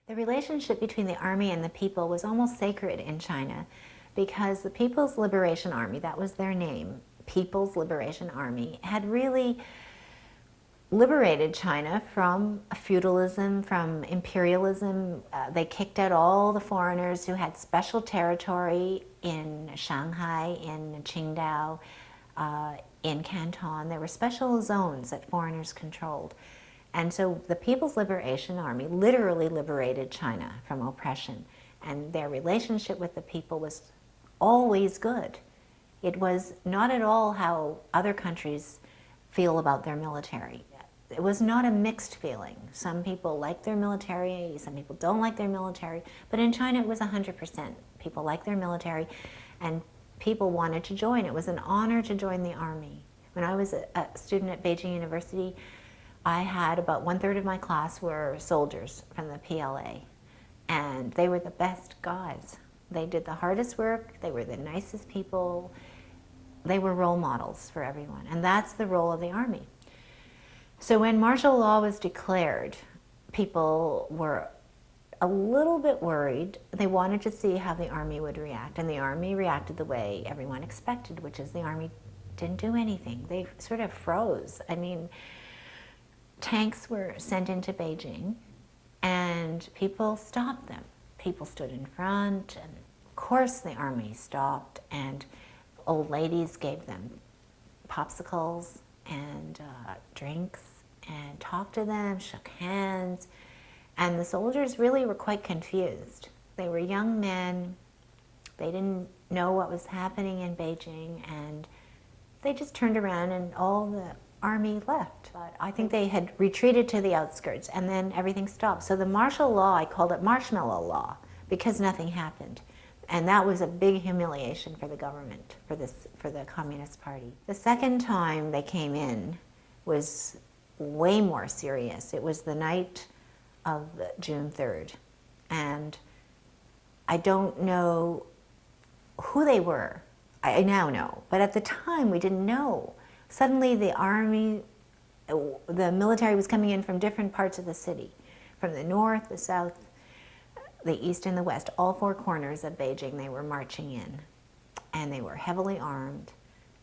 The relationship between the army and the people was almost sacred in China because the People's Liberation Army, that was their name, People's Liberation Army, had really liberated China from feudalism, from imperialism. They kicked out all the foreigners who had special territory in Shanghai, in Qingdao, in Canton. There were special zones that foreigners controlled. And so the People's Liberation Army literally liberated China from oppression. And their relationship with the people was always good. It was not at all how other countries feel about their military. It was not a mixed feeling. Some people like their military, some people don't like their military. But in China it was 100%. People liked their military and people wanted to join. It was an honor to join the army. When I was a student at Beijing University, I had about 1/3 of my class were soldiers from the PLA, and they were the best guys. They did the hardest work, they were the nicest people, they were role models for everyone, and that's the role of the army. So when martial law was declared, people were a little bit worried. They wanted to see how the army would react, and the army reacted the way everyone expected, which is the army didn't do anything. They sort of froze. I mean, tanks were sent into Beijing and people stopped them. People stood in front and of course the army stopped and old ladies gave them popsicles and drinks and talked to them, shook hands, and the soldiers really were quite confused. They were young men, they didn't know what was happening in Beijing, and they just turned around and all the army left. But I think they had retreated to the outskirts and then everything stopped. So the martial law, I called it marshmallow law because nothing happened. And that was a big humiliation for the government, for the Communist Party. The second time they came in was way more serious. It was the night of June 3rd. And I don't know who they were. I now know, but at the time we didn't know. Suddenly the army, the military was coming in from different parts of the city, from the north, the south, the east and the west, all four corners of Beijing they were marching in. And they were heavily armed,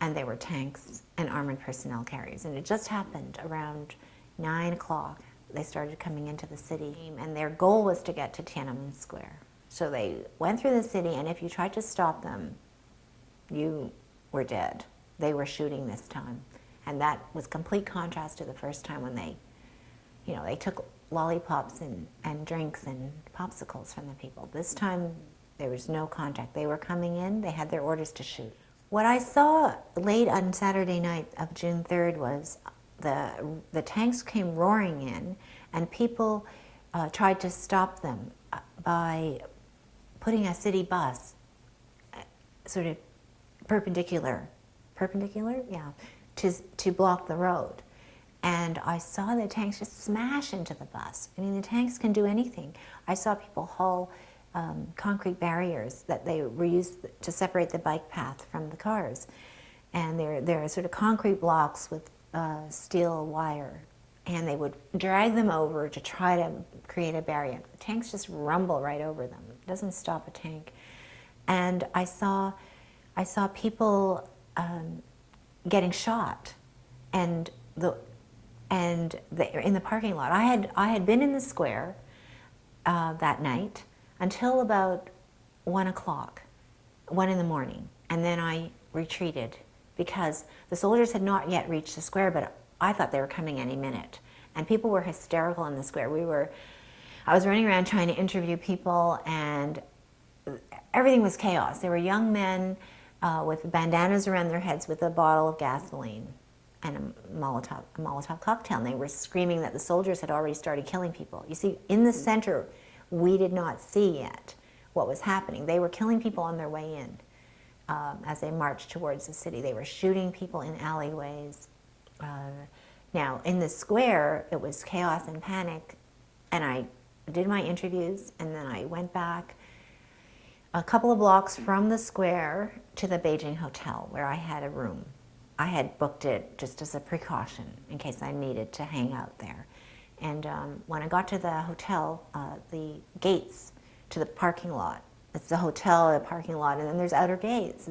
and they were tanks and armored personnel carriers. And it just happened around 9 o'clock. They started coming into the city, and their goal was to get to Tiananmen Square. So they went through the city, and if you tried to stop them, you were dead. They were shooting this time. And that was complete contrast to the first time when they took lollipops and drinks and popsicles from the people. This time, there was no contact. They were coming in, they had their orders to shoot. What I saw late on Saturday night of June 3rd was the tanks came roaring in, and people tried to stop them by putting a city bus sort of perpendicular, yeah, to block the road. And I saw the tanks just smash into the bus. I mean, the tanks can do anything. I saw people haul concrete barriers that they were used to separate the bike path from the cars. And they're sort of concrete blocks with steel wire. And they would drag them over to try to create a barrier. The tanks just rumble right over them. It doesn't stop a tank. And I saw people getting shot, and in the parking lot. I had been in the square that night until about 1 o'clock, 1 in the morning, and then I retreated because the soldiers had not yet reached the square, but I thought they were coming any minute, and people were hysterical in the square. I was running around trying to interview people, and everything was chaos. There were young men with bandanas around their heads with a bottle of gasoline and a Molotov cocktail, and they were screaming that the soldiers had already started killing people. You see, in the center, we did not see yet what was happening. They were killing people on their way in as they marched towards the city. They were shooting people in alleyways. Now, in the square, it was chaos and panic, and I did my interviews, and then I went back a couple of blocks from the square to the Beijing hotel where I had a room. I had booked it just as a precaution in case I needed to hang out there. And when I got to the hotel, the gates to the parking lot, it's the hotel, the parking lot, and then there's outer gates.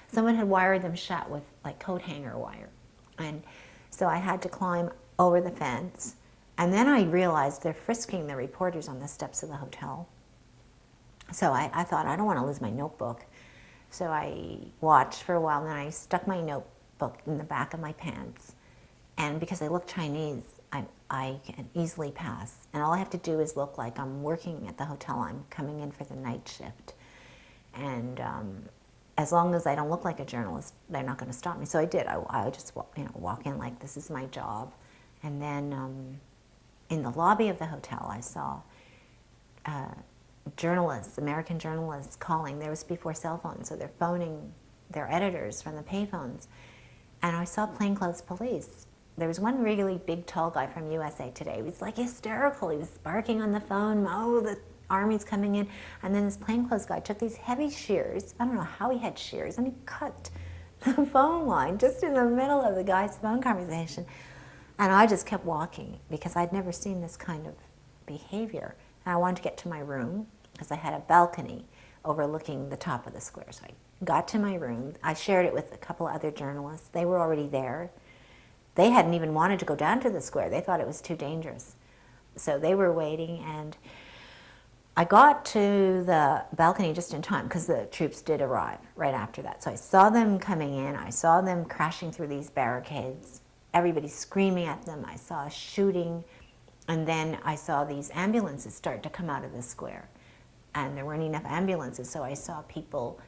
Someone had wired them shut with like coat hanger wire. And so I had to climb over the fence. And then I realized they're frisking the reporters on the steps of the hotel. So I thought, I don't want to lose my notebook. So I watched for a while, and then I stuck my notebook in the back of my pants. And because I look Chinese, I can easily pass. And all I have to do is look like I'm working at the hotel. I'm coming in for the night shift. And as long as I don't look like a journalist, they're not going to stop me. So I did. I just walk in like this is my job. And then in the lobby of the hotel, I saw journalists, American journalists calling. There was before cell phones, so they're phoning their editors from the payphones. And I saw plainclothes police. There was one really big, tall guy from USA Today. He was like hysterical. He was barking on the phone, oh, the army's coming in. And then this plainclothes guy took these heavy shears. I don't know how he had shears, and he cut the phone line just in the middle of the guy's phone conversation. And I just kept walking because I'd never seen this kind of behavior. And I wanted to get to my room because I had a balcony overlooking the top of the square. So I got to my room. I shared it with a couple other journalists. They were already there. They hadn't even wanted to go down to the square. They thought it was too dangerous. So they were waiting, and I got to the balcony just in time because the troops did arrive right after that. So I saw them coming in. I saw them crashing through these barricades. Everybody screaming at them. I saw shooting. And then I saw these ambulances start to come out of the square. And there weren't enough ambulances, so I saw people,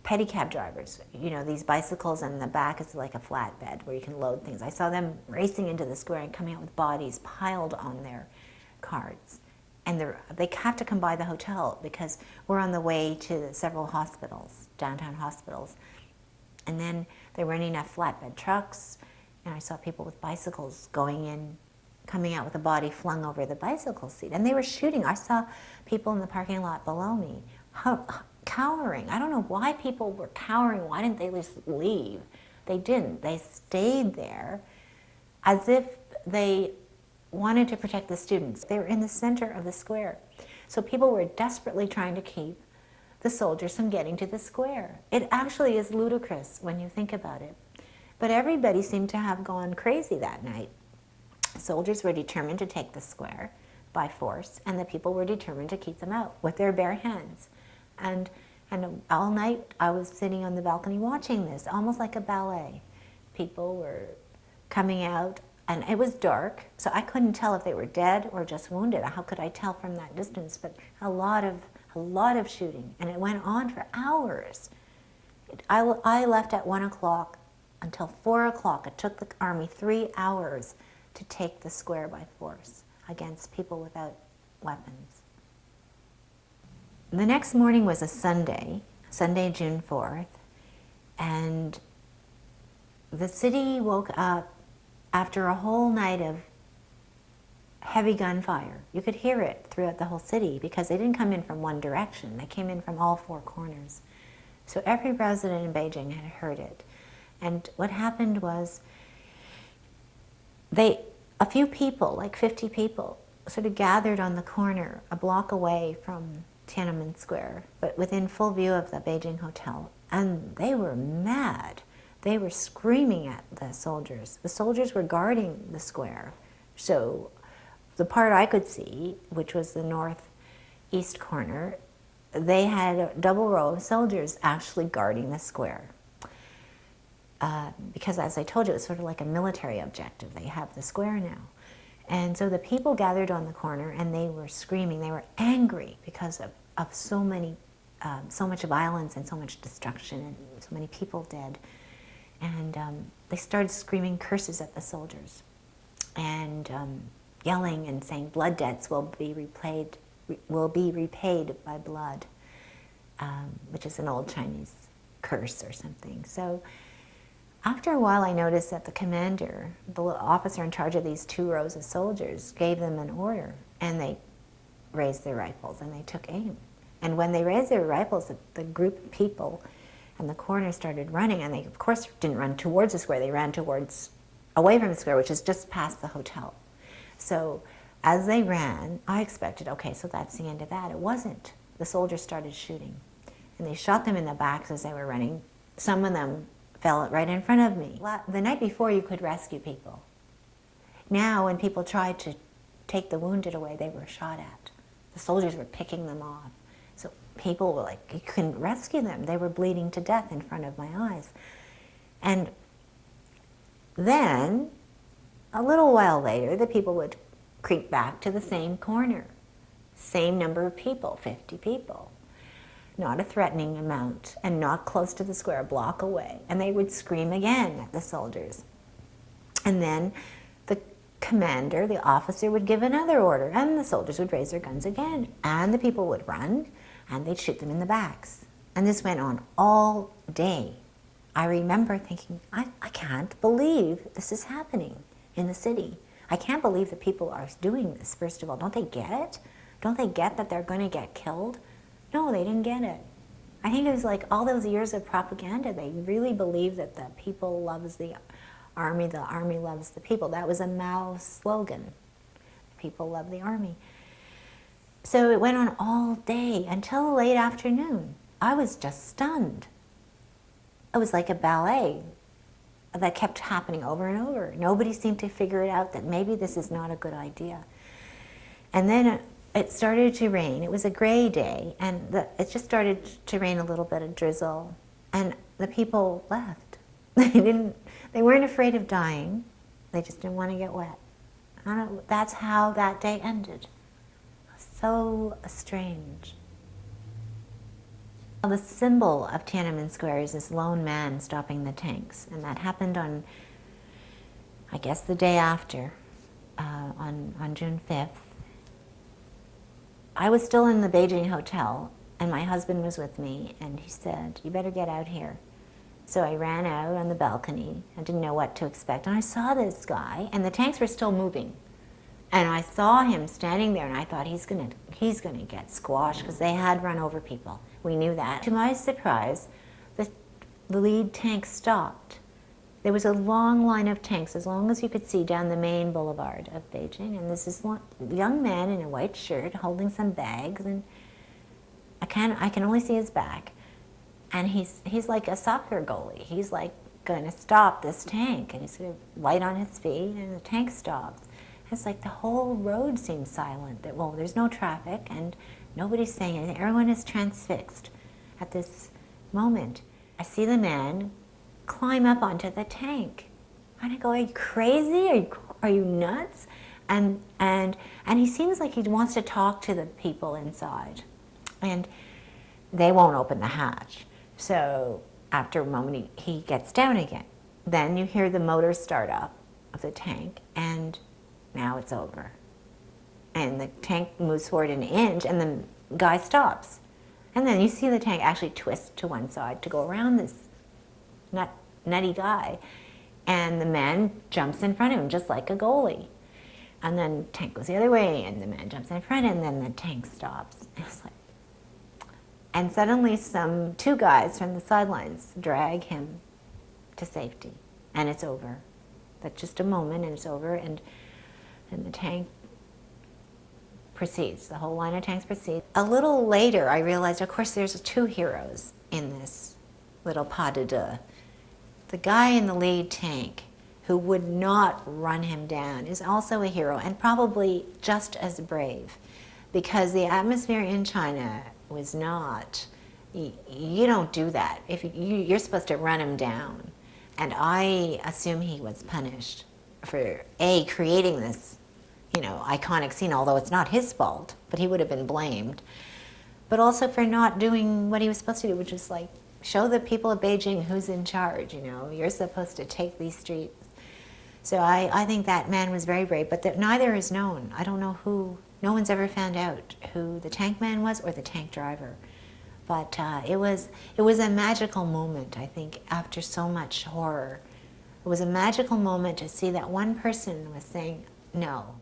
pedicab drivers, these bicycles, and in the back is like a flatbed where you can load things. I saw them racing into the square and coming out with bodies piled on their carts. And they have to come by the hotel because we're on the way to several hospitals, downtown hospitals. And then there weren't enough flatbed trucks, and I saw people with bicycles going in, coming out with a body flung over the bicycle seat. And they were shooting. I saw people in the parking lot below me cowering. I don't know why people were cowering. Why didn't they just leave? They didn't. They stayed there as if they wanted to protect the students. They were in the center of the square. So people were desperately trying to keep the soldiers from getting to the square. It actually is ludicrous when you think about it. But everybody seemed to have gone crazy that night. Soldiers were determined to take the square by force, and the people were determined to keep them out with their bare hands. And all night I was sitting on the balcony watching this, almost like a ballet. People were coming out, and it was dark, so I couldn't tell if they were dead or just wounded. How could I tell from that distance? But a lot of shooting, and it went on for hours. I left at 1 o'clock until 4 o'clock. It took the army 3 hours to take the square by force against people without weapons. The next morning was a Sunday, June 4th, and the city woke up after a whole night of heavy gunfire. You could hear it throughout the whole city because they didn't come in from one direction. They came in from all four corners. So every resident in Beijing had heard it. And what happened was a few people, like 50 people, sort of gathered on the corner a block away from Tiananmen Square, but within full view of the Beijing hotel. And they were mad. They were screaming at the soldiers. The soldiers were guarding the square. So the part I could see, which was the northeast corner, they had a double row of soldiers actually guarding the square. Because as I told you, it was sort of like a military objective. They have the square now. And so the people gathered on the corner and they were screaming. They were angry because of so much violence and so much destruction and so many people dead. And they started screaming curses at the soldiers and yelling and saying blood debts will be repaid by blood, which is an old Chinese curse or something. So after a while, I noticed that the commander, the officer in charge of these 2 rows of soldiers, gave them an order, and they raised their rifles and they took aim. And when they raised their rifles, the group of people in the corner started running, and they, of course, didn't run towards the square. They ran away from the square, which is just past the hotel. So as they ran, I expected, okay, so that's the end of that. It wasn't. The soldiers started shooting. And they shot them in the backs as they were running. Some of them fell right in front of me. The night before, you could rescue people. Now, when people tried to take the wounded away, they were shot at. The soldiers were picking them off. So people were like, you couldn't rescue them. They were bleeding to death in front of my eyes. And then, a little while later, the people would creep back to the same corner. Same number of people, 50 people. Not a threatening amount, and not close to the square, a block away. And they would scream again at the soldiers. And then the commander, the officer, would give another order, and the soldiers would raise their guns again. And the people would run, and they'd shoot them in the backs. And this went on all day. I remember thinking, I can't believe this is happening in the city. I can't believe that people are doing this, first of all. Don't they get it? Don't they get that they're going to get killed? No, they didn't get it. I think it was like all those years of propaganda. They really believed that the people loves the army loves the people. That was a Mao slogan. People love the army. So it went on all day until late afternoon. I was just stunned. It was like a ballet that kept happening over and over. Nobody seemed to figure it out that maybe this is not a good idea. And then it started to rain. It was a gray day, and it just started to rain a little bit of drizzle, and the people left. They weren't afraid of dying. They just didn't want to get wet. That's how that day ended. So strange. The symbol of Tiananmen Square is this lone man stopping the tanks, and that happened on, I guess, the day after, on June 5th. I was still in the Beijing hotel, and my husband was with me, and he said, you better get out here. So I ran out on the balcony. I didn't know what to expect, and I saw this guy, and the tanks were still moving. And I saw him standing there, and I thought, he's gonna get squashed, because they had run over people. We knew that. To my surprise, the lead tank stopped. There was a long line of tanks, as long as you could see, down the main boulevard of Beijing. And there's this young man in a white shirt holding some bags, and I can only see his back. And he's like a soccer goalie. He's like going to stop this tank, and he's sort of light on his feet, and the tank stops. It's like the whole road seems silent. Well, there's no traffic, and nobody's saying anything. Everyone is transfixed at this moment. I see the man climb up onto the tank. And I go, are you crazy? Are you nuts? And he seems like he wants to talk to the people inside. And they won't open the hatch. So after a moment, he gets down again. Then you hear the motor start up of the tank, and now it's over. And the tank moves forward an inch, and the guy stops. And then you see the tank actually twist to one side to go around this nutty guy. And the man jumps in front of him, just like a goalie. And then the tank goes the other way, and the man jumps in front, and then the tank stops. It's like, and suddenly two guys from the sidelines drag him to safety. And it's over. That's just a moment, and it's over, and the tank proceeds. The whole line of tanks proceeds. A little later, I realized, of course, there's two heroes in this little pas de deux. The guy in the lead tank, who would not run him down, is also a hero, and probably just as brave, because the atmosphere in China was not, you don't do that. You're supposed to run him down. And I assume he was punished for, A, creating this, iconic scene, although it's not his fault, but he would have been blamed. But also for not doing what he was supposed to do, which is like, show the people of Beijing who's in charge, You're supposed to take these streets. So I think that man was very brave, but neither is known. I don't know no one's ever found out who the tank man was or the tank driver. But it was a magical moment, I think, after so much horror. It was a magical moment to see that one person was saying, no.